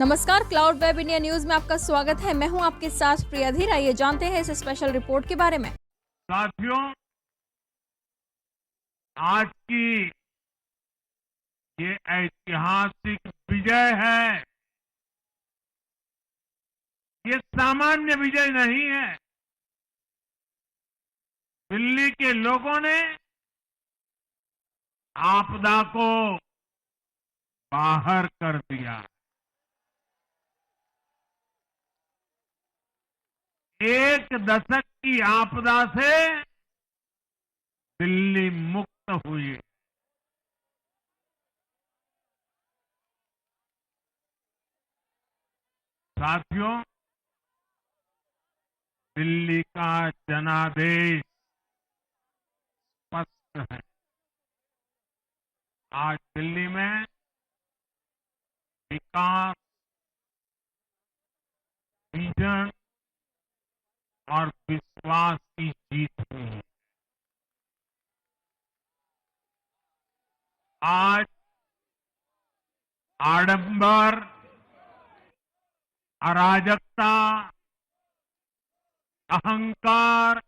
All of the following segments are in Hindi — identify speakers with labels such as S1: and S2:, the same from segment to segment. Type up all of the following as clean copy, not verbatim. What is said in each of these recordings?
S1: नमस्कार, क्लाउड वेब इंडिया न्यूज में आपका स्वागत है। मैं हूं आपके साथ प्रिया धीर। आइए जानते हैं इस स्पेशल रिपोर्ट के बारे में।
S2: साथियों, आज की ये ऐतिहासिक विजय है। ये सामान्य विजय नहीं है। दिल्ली के लोगों ने आपदा को बाहर कर दिया। एक दशक की आपदा से दिल्ली मुक्त हुई। साथियों, दिल्ली का जनादेश स्पष्ट है। आज दिल्ली में विकास, विजन और विश्वास की जीत हुई है। आज आडंबर, अराजकता, अहंकार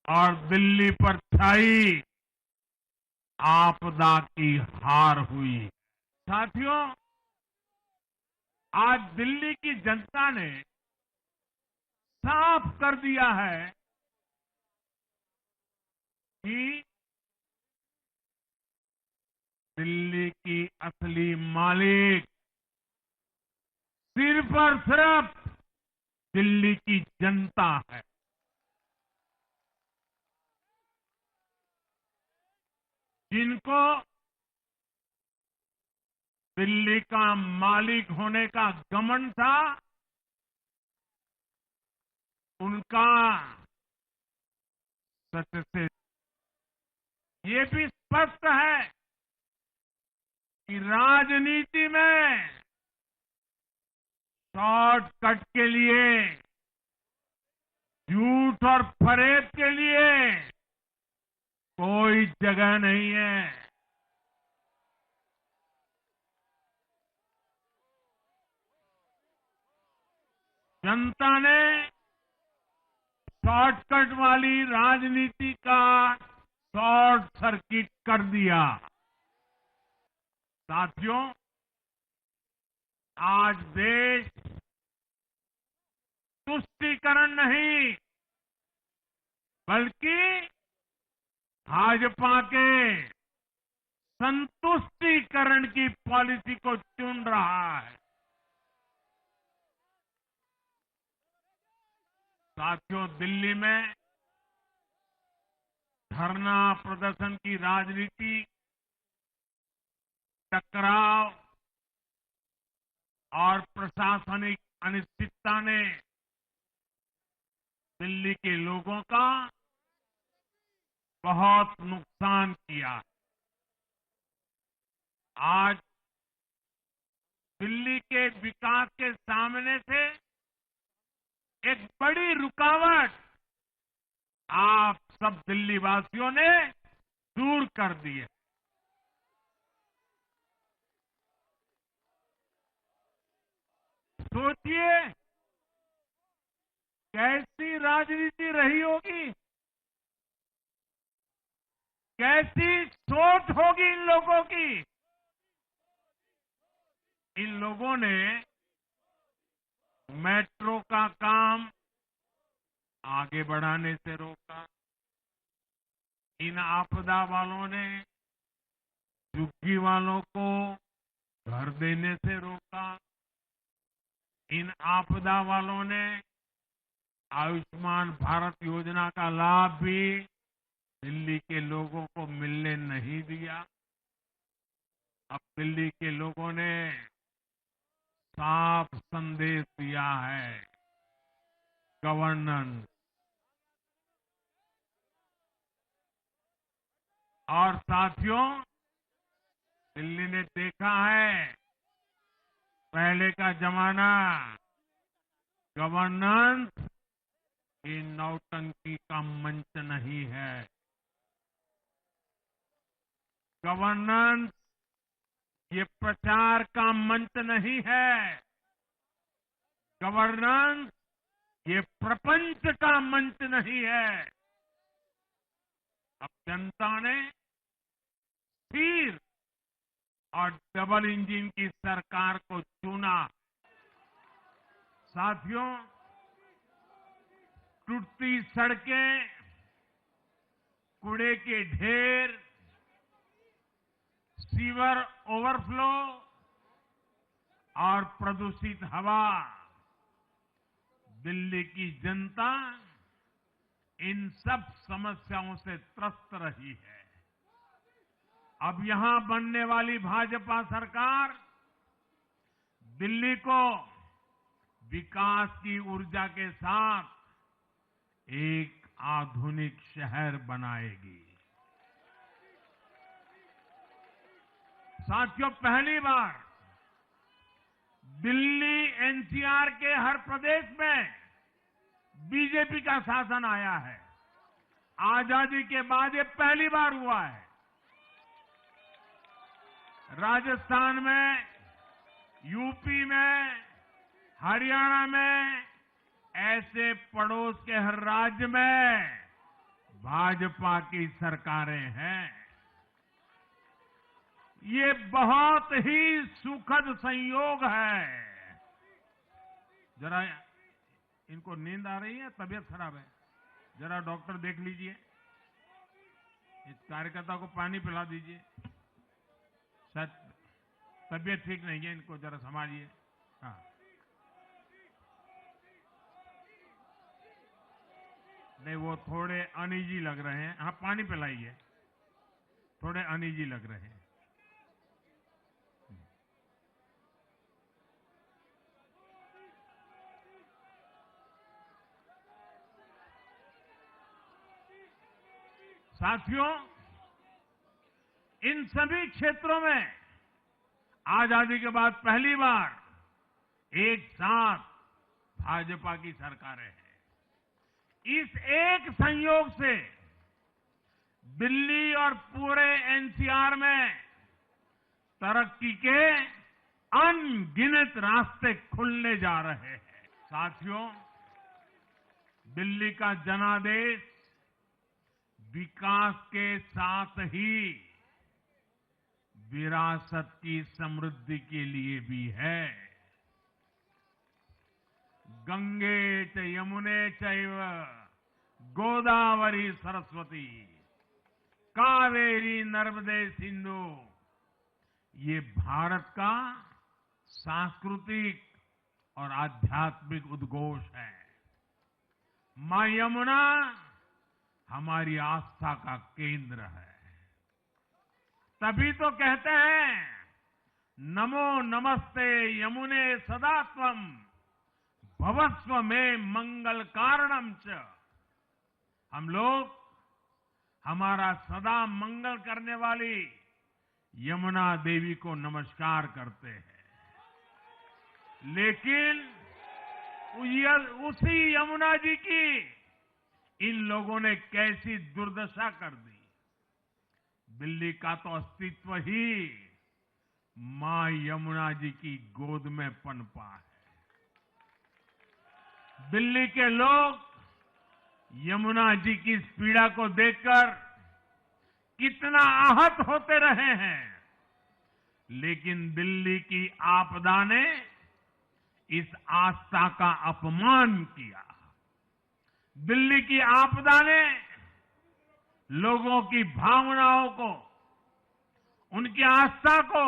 S2: और दिल्ली पर छाई आपदा की हार हुई। साथियों, आज दिल्ली की जनता ने साफ कर दिया है कि दिल्ली की असली मालिक सिर्फ और सिर्फ दिल्ली की जनता है। जिनको दिल्ली का मालिक होने का घमंड था, उनका सच से ये भी स्पष्ट है कि राजनीति में शॉर्टकट के लिए, झूठ और फरेब के लिए कोई जगह नहीं है। जनता ने शॉर्टकट वाली राजनीति का शॉर्ट सर्किट कर दिया। साथियों, आज देश तुष्टीकरण नहीं, बल्कि भाजपा के संतुष्टीकरण की पॉलिसी को चुन रहा है। साथियों, दिल्ली में धरना प्रदर्शन की राजनीति, टकराव और प्रशासनिक अनिश्चितता ने दिल्ली के लोगों का बहुत नुकसान किया। आज दिल्ली के विकास के सामने से एक बड़ी रुकावट आप सब दिल्ली वासियों ने दूर कर दी है। सोचिए कैसी राजनीति रही होगी, कैसी सोच होगी इन लोगों की। इन लोगों ने मेट्रो का काम आगे बढ़ाने से रोका। इन आपदा वालों ने झुग्गी वालों को घर देने से रोका। इन आपदा वालों ने आयुष्मान भारत योजना का लाभ भी दिल्ली के लोगों को मिलने नहीं दिया। अब दिल्ली के लोगों ने साफ संदेश दिया है, गवर्नेंस। और साथियों, दिल्ली ने देखा है पहले का जमाना, गवर्नेंस ये नौटंकी का मंच नहीं है। गवर्नेंस ये प्रचार का मंच नहीं है। गवर्नेंस ये प्रपंच का मंच नहीं है। अब जनता ने स्थिर और डबल इंजन की सरकार को चुना। साथियों, टूटती सड़कें, कूड़े के ढेर, सीवर ओवरफ्लो और प्रदूषित हवा, दिल्ली की जनता इन सब समस्याओं से त्रस्त रही है। अब यहां बनने वाली भाजपा सरकार दिल्ली को विकास की ऊर्जा के साथ एक आधुनिक शहर बनाएगी। साथियों, पहली बार दिल्ली एनसीआर के हर प्रदेश में बीजेपी का शासन आया है। आजादी के बाद ये पहली बार हुआ है। राजस्थान में, यूपी में, हरियाणा में, ऐसे पड़ोस के हर राज्य में भाजपा की सरकारें हैं। ये बहुत ही सुखद संयोग है। जरा इनको नींद आ रही है, तबीयत खराब है, जरा डॉक्टर देख लीजिए। इस कार्यकर्ता को पानी पिला दीजिए, शायद तबीयत ठीक नहीं है, इनको जरा संभालिए। हाँ, नहीं वो थोड़े अनईजी लग रहे हैं। हाँ, पानी पिलाइए, थोड़े अनईजी लग रहे हैं। साथियों, इन सभी क्षेत्रों में आजादी के बाद पहली बार एक साथ भाजपा की सरकारें हैं। इस एक संयोग से दिल्ली और पूरे एनसीआर में तरक्की के अनगिनत रास्ते खुलने जा रहे हैं। साथियों, दिल्ली का जनादेश विकास के साथ ही विरासत की समृद्धि के लिए भी है। गंगे च यमुने चैव गोदावरी सरस्वती कावेरी नर्मदे सिंधु, ये भारत का सांस्कृतिक और आध्यात्मिक उद्घोष है। मां यमुना हमारी आस्था का केंद्र है। तभी तो कहते हैं, नमो नमस्ते यमुने सदा त्वम भवस्व में मंगल कारणम च। हम लोग हमारा सदा मंगल करने वाली यमुना देवी को नमस्कार करते हैं। लेकिन उसी यमुना जी की इन लोगों ने कैसी दुर्दशा कर दी। दिल्ली का तो अस्तित्व ही मां यमुना जी की गोद में पनपा है। दिल्ली के लोग यमुना जी की इस पीड़ा को देखकर कितना आहत होते रहे हैं, लेकिन दिल्ली की आपदा ने इस आस्था का अपमान किया। दिल्ली की आपदा ने लोगों की भावनाओं को, उनकी आस्था को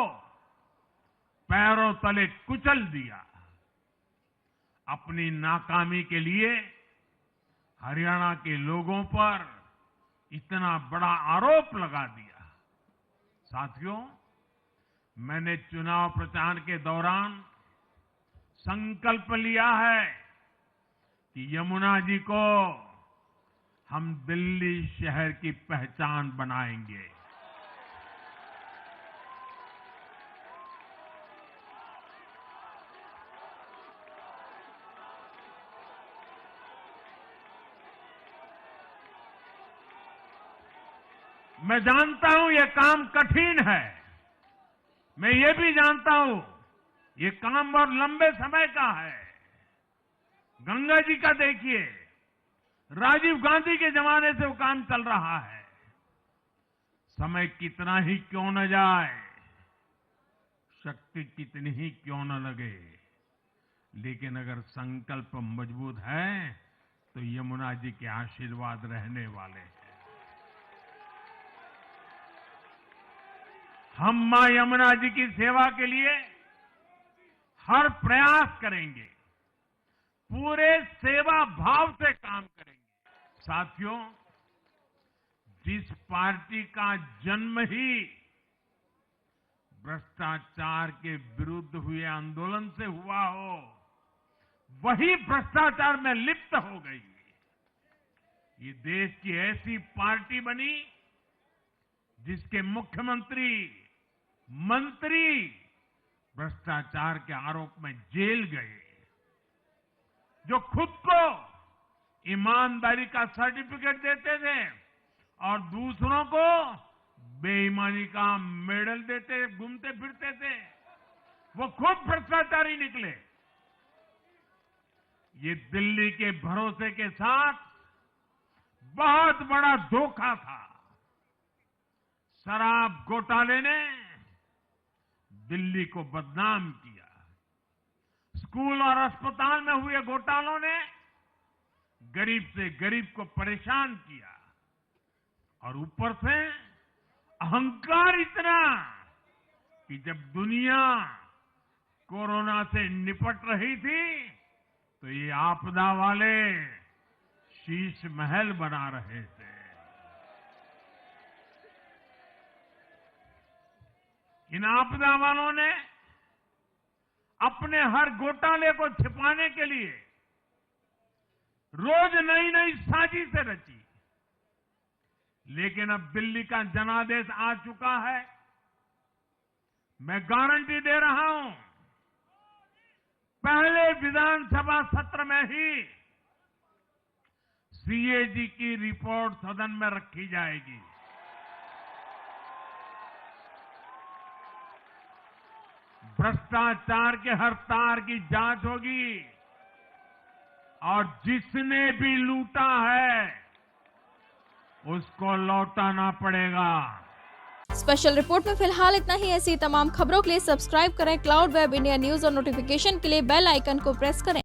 S2: पैरों तले कुचल दिया। अपनी नाकामी के लिए हरियाणा के लोगों पर इतना बड़ा आरोप लगा दिया। साथियों, मैंने चुनाव प्रचार के दौरान संकल्प लिया है कि यमुना जी को हम दिल्ली शहर की पहचान बनाएंगे। मैं जानता हूं यह काम कठिन है, मैं ये भी जानता हूं ये काम बहुत लंबे समय का है। गंगा जी का देखिए, राजीव गांधी के जमाने से वो काम चल रहा है। समय कितना ही क्यों न जाए, शक्ति कितनी ही क्यों न लगे, लेकिन अगर संकल्प मजबूत है तो यमुना जी के आशीर्वाद रहने वाले हैं। हम मां यमुना जी की सेवा के लिए हर प्रयास करेंगे, पूरे सेवा भाव से काम करेंगे। साथियों, जिस पार्टी का जन्म ही भ्रष्टाचार के विरुद्ध हुए आंदोलन से हुआ हो, वही भ्रष्टाचार में लिप्त हो गई। ये देश की ऐसी पार्टी बनी जिसके मुख्यमंत्री, मंत्री भ्रष्टाचार के आरोप में जेल गए, जो खुद को ईमानदारी का सर्टिफिकेट देते थे और दूसरों को बेईमानी का मेडल देते घूमते फिरते थे, वो खुद भ्रष्टाचारी निकले। ये दिल्ली के भरोसे के साथ बहुत बड़ा धोखा था। शराब घोटाले ने दिल्ली को बदनाम किया, स्कूल और अस्पताल में हुए घोटालों ने गरीब से गरीब को परेशान किया, और ऊपर से अहंकार इतना कि जब दुनिया कोरोना से निपट रही थी तो ये आपदा वाले शीश महल बना रहे थे। इन आपदा वालों ने अपने हर घोटाले को छिपाने के लिए रोज नई नई साजिशें रची, लेकिन अब दिल्ली का जनादेश आ चुका है। मैं गारंटी दे रहा हूं, पहले विधानसभा सत्र में ही सीएजी की रिपोर्ट सदन में रखी जाएगी। भ्रष्टाचार के हर तार की जांच होगी, और जिसने भी लूटा है उसको लौटाना पड़ेगा।
S1: स्पेशल रिपोर्ट में फिलहाल इतना ही। ऐसी तमाम खबरों के लिए सब्सक्राइब करें क्लाउड वेब इंडिया न्यूज और नोटिफिकेशन के लिए बेल आइकन को प्रेस करें।